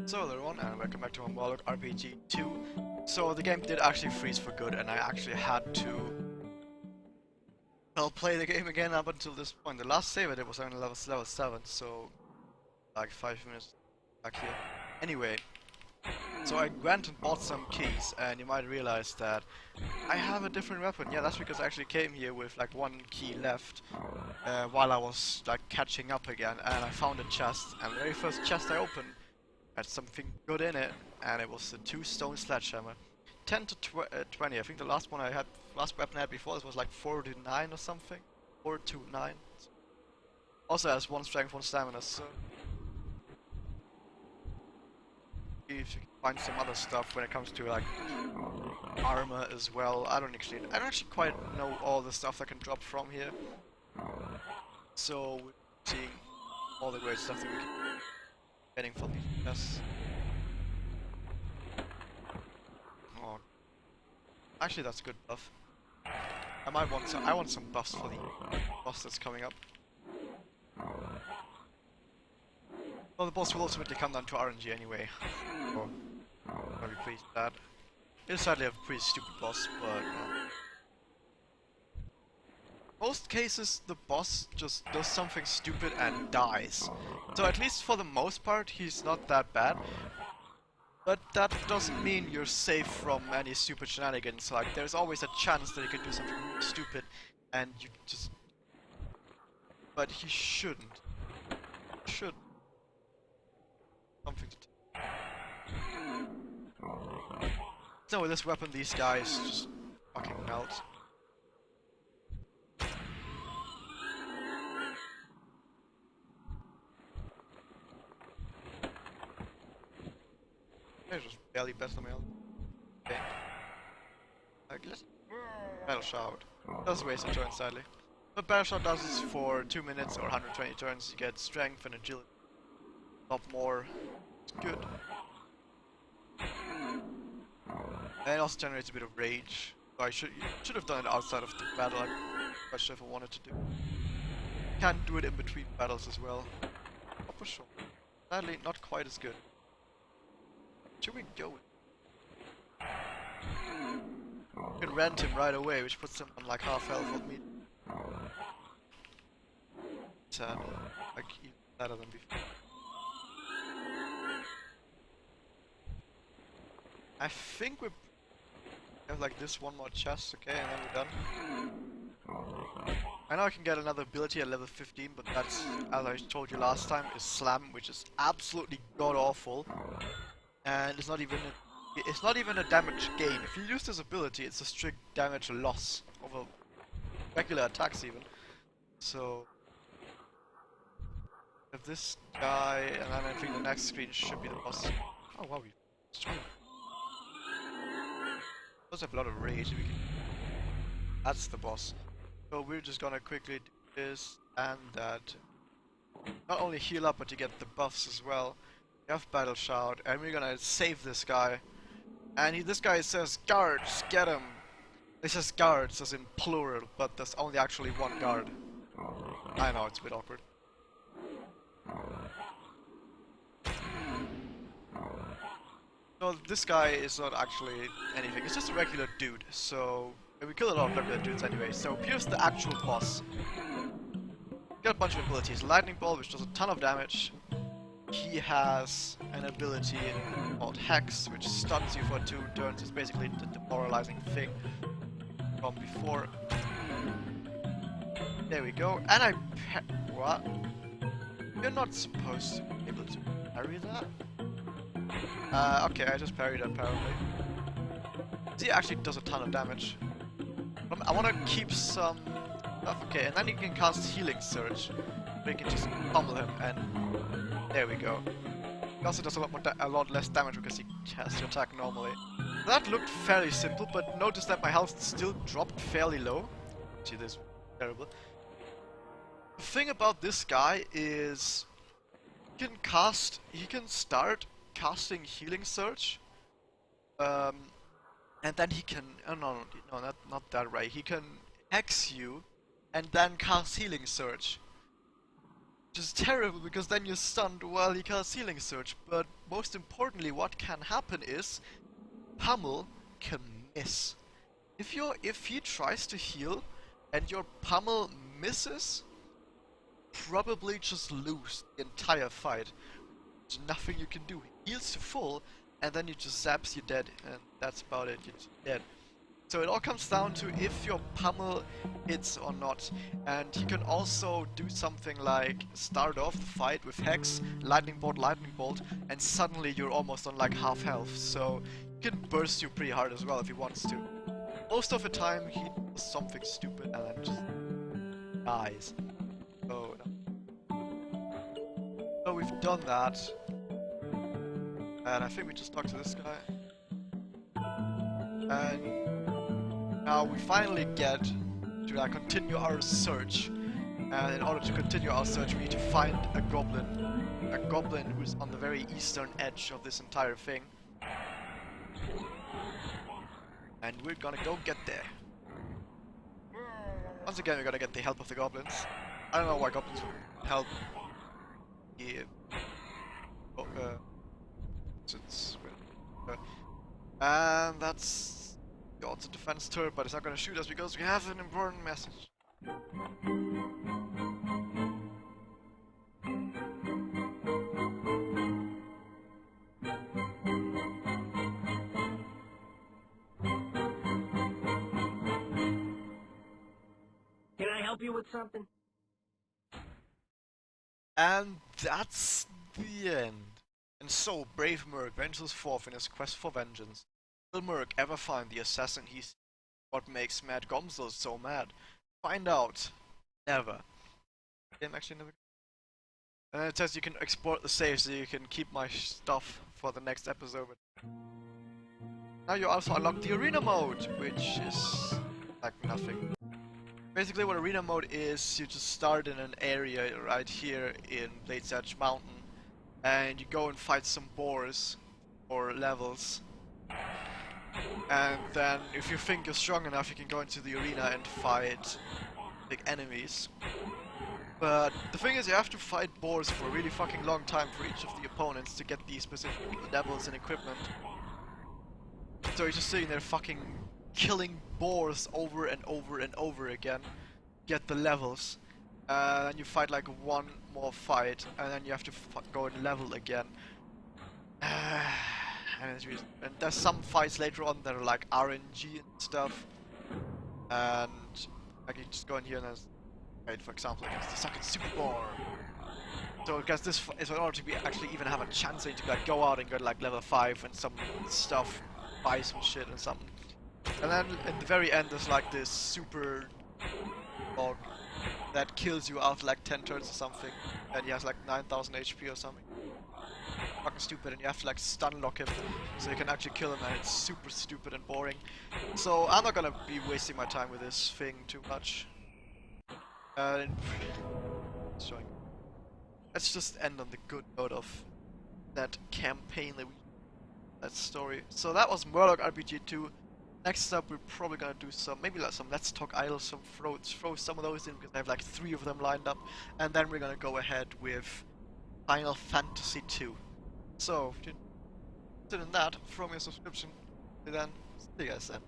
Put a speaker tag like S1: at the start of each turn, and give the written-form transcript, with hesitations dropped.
S1: So hello everyone and welcome back to my Murloc RPG 2. So the game did actually freeze for good and I actually had to play the game again up until this point. The last save I did was only level 7, so like 5 minutes back here. Anyway, so I went and bought some keys and you might realize that I have a different weapon. Yeah, that's because I actually came here with like one key left while I was like catching up again, and I found a chest, and the very first chest I opened had something good in it, and it was a 2-stone sledgehammer. 10 to 20. I think the last one I had, last weapon I had before this was like 4-9 or something. 4-9. Also has 1 strength, 1 stamina, so if you can find some other stuff when it comes to like armor as well. I don't actually quite know all the stuff that can drop from here. So we're seeing all the great stuff that we can getting from these chests. Oh, actually that's a good buff. I want some buffs for the boss that's coming up. Well, the boss will ultimately come down to RNG anyway. So I'll be pleased with that. It's sadly a pretty stupid boss, but most cases the boss just does something stupid and dies. So at least for the most part he's not that bad. But that doesn't mean you're safe from any stupid shenanigans. Like there's always a chance that he could do something stupid and you just... But he shouldn't. Should. Something to... So with this weapon these guys just fucking melt. They're just barely better me. Okay. Let's... Battle Shout. Does waste a turn, sadly. But Battle Shout does this for 2 minutes or 120 turns. You get strength and agility. A lot more. It's good. And it also generates a bit of rage. So I should have done it outside of the battle. I'm not sure if I wanted to do. Can't do it in between battles as well. Oh, for sure. Sadly, not quite as good. Should we go with? You can rent him right away, which puts him on like half health on me. Sad. Like even better than before. I think we have like this one more chest, okay, and then we're done. I know I can get another ability at level 15, but that's, as I told you last time, is Slam, which is absolutely god awful. And it's not even a damage gain. If you use this ability, it's a strict damage loss over regular attacks even. So if this guy, and then I think the next screen should be the boss. Oh wow, we destroyed. Does have a lot of rage. We can... That's the boss. So we're just gonna quickly do this and that. Not only heal up, but to get the buffs as well. We have Battle Shout, and we're gonna save this guy. And this guy says, guards, get him! He says guards as in plural, but there's only actually one guard. I know, it's a bit awkward. So this guy is not actually anything, it's just a regular dude, so... And we kill a lot of regular dudes anyway, so here's the actual boss. Got a bunch of abilities. Lightning Ball, which does a ton of damage. He has an ability called Hex, which stuns you for 2 turns. It's basically the demoralizing thing from before. There we go. And what? You're not supposed to be able to parry that? Okay, I just parried it apparently. He actually does a ton of damage. I want to keep some stuff. Okay, and then you can cast Healing Surge. We can just pummel him, and there we go. He also does a lot less damage because he has to attack normally. That looked fairly simple, but notice that my health still dropped fairly low. See, this is terrible. The thing about this guy is he can start casting Healing Surge, and then he can, no, not that way. He can Hex you, and then cast Healing Surge. which is terrible because then you're stunned while you cast Healing Surge. But most importantly, what can happen is Pummel can miss. If he tries to heal and your Pummel misses, probably just lose the entire fight. There's nothing you can do. He heals to full, and then he just zaps you dead, and that's about it. You're just dead. So it all comes down to if your Pummel hits or not. And he can also do something like start off the fight with Hex, Lightning Bolt, and suddenly you're almost on like half health. So he can burst you pretty hard as well if he wants to. Most of the time he does something stupid and then just dies. So we've done that. And I think we just talked to this guy. And now we finally get to continue our search. And in order to continue our search, we need to find a goblin who's on the very eastern edge of this entire thing. And we're gonna go get there. Once again, we're gonna get the help of the goblins. I don't know why goblins would help. And that's the auto defense turret, but it's not gonna shoot us because we have an important message.
S2: Can I help you with something?
S1: And that's the end. And so, brave Murloc ventures forth in his quest for vengeance. Will Murloc ever find the assassin he's... What makes Mad Gomzel so mad? Find out. Never. Game actually never... And then it says you can export the save so you can keep my stuff for the next episode. Now you also unlock the arena mode, which is... like nothing. Basically what arena mode is, you just start in an area right here in Blade's Edge Mountain. And you go and fight some boars or levels, and then if you think you're strong enough you can go into the arena and fight big enemies. But the thing is, you have to fight boars for a really fucking long time for each of the opponents to get these specific levels and equipment. So you're just sitting there fucking killing boars over and over and over again, get the levels. And you fight like one more fight, and then you have to go and level again. And there's some fights later on that are like RNG and stuff. And like you just go in here and there's, right, for example, against the second super boar. So I guess this is in order to actually even have a chance to like go out and go to like level 5 and some stuff, buy some shit and something. And then in the very end there's like this super dog that kills you after like 10 turns or something, and he has like 9,000 HP or something. Fucking stupid, and you have to like stun lock him so you can actually kill him, and it's super stupid and boring. So I'm not gonna be wasting my time with this thing too much. Let's just end on the good note of that campaign that story. So that was Murloc RPG 2. Next up, we're probably gonna do maybe like some Let's Talk Idle, throw some of those in because I have like 3 of them lined up, and then we're gonna go ahead with Final Fantasy 2. So, if you're interested in that, throw me a subscription. Till then, see you guys then.